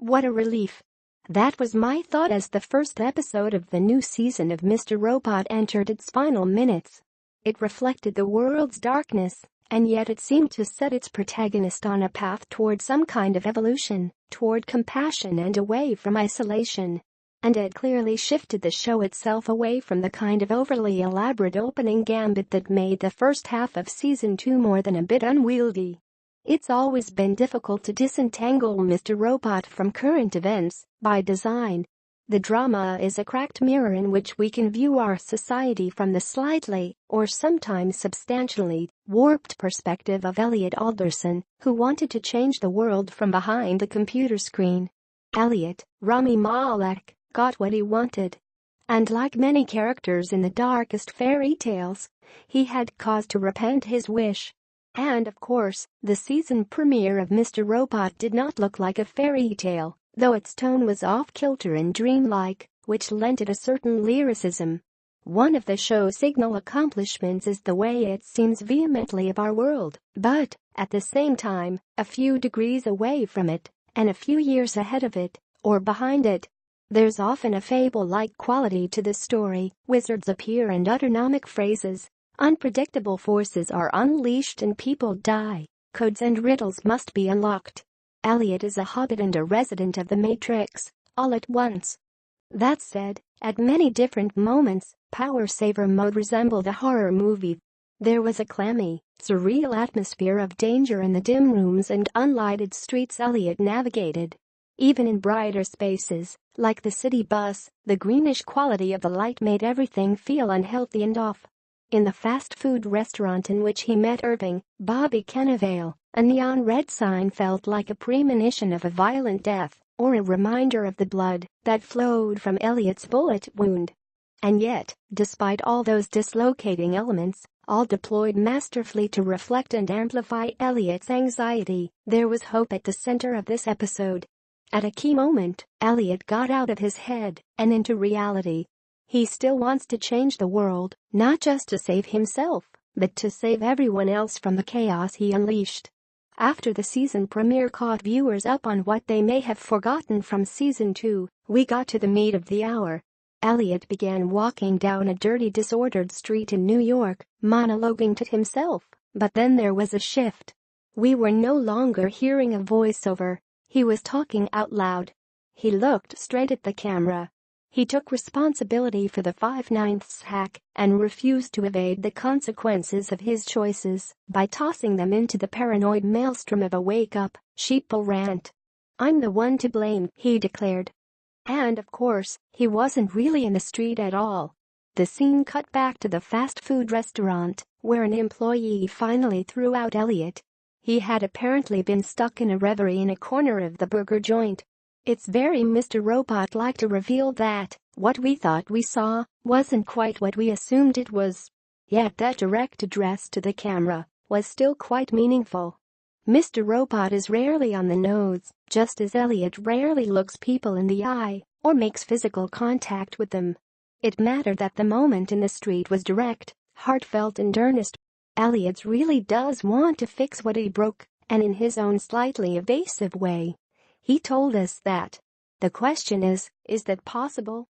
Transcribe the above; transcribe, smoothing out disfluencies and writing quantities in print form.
What a relief. That was my thought as the first episode of the new season of Mr. Robot entered its final minutes. It reflected the world's darkness, and yet it seemed to set its protagonist on a path toward some kind of evolution, toward compassion and away from isolation. And it clearly shifted the show itself away from the kind of overly elaborate opening gambit that made the first half of season 2 more than a bit unwieldy. It's always been difficult to disentangle Mr. Robot from current events, by design. The drama is a cracked mirror in which we can view our society from the slightly, or sometimes substantially, warped perspective of Elliot Alderson, who wanted to change the world from behind the computer screen. Elliot, Rami Malek, got what he wanted. And like many characters in the darkest fairy tales, he had cause to repent his wish. And of course, the season premiere of Mr. Robot did not look like a fairy tale, though its tone was off-kilter and dreamlike, which lent it a certain lyricism. One of the show's signal accomplishments is the way it seems vehemently of our world, but, at the same time, a few degrees away from it, and a few years ahead of it, or behind it. There's often a fable-like quality to the story. Wizards appear and utter gnomic phrases. Unpredictable forces are unleashed and people die. Codes and riddles must be unlocked. Elliot is a hobbit and a resident of the Matrix, all at once. That said, at many different moments, Power Saver mode resembled a horror movie. There was a clammy, surreal atmosphere of danger in the dim rooms and unlighted streets Elliot navigated. Even in brighter spaces, like the city bus, the greenish quality of the light made everything feel unhealthy and off. In the fast food restaurant in which he met Irving, Bobby Cannavale, a neon red sign felt like a premonition of a violent death, or a reminder of the blood that flowed from Elliot's bullet wound. And yet, despite all those dislocating elements, all deployed masterfully to reflect and amplify Elliot's anxiety, there was hope at the center of this episode. At a key moment, Elliot got out of his head and into reality. He still wants to change the world, not just to save himself, but to save everyone else from the chaos he unleashed. After the season premiere caught viewers up on what they may have forgotten from season 2, we got to the meat of the hour. Elliot began walking down a dirty, disordered street in New York, monologuing to himself, but then there was a shift. We were no longer hearing a voiceover. He was talking out loud. He looked straight at the camera. He took responsibility for the 5/9 hack and refused to evade the consequences of his choices by tossing them into the paranoid maelstrom of a wake-up, sheeple rant. "I'm the one to blame," he declared. And of course, he wasn't really in the street at all. The scene cut back to the fast food restaurant, where an employee finally threw out Elliot. He had apparently been stuck in a reverie in a corner of the burger joint. It's very Mr. Robot-like to reveal that what we thought we saw wasn't quite what we assumed it was. Yet that direct address to the camera was still quite meaningful. Mr. Robot is rarely on the nose, just as Elliot rarely looks people in the eye or makes physical contact with them. It mattered that the moment in the street was direct, heartfelt and earnest. Elliot really does want to fix what he broke, and in his own slightly evasive way. He told us that. The question is that possible?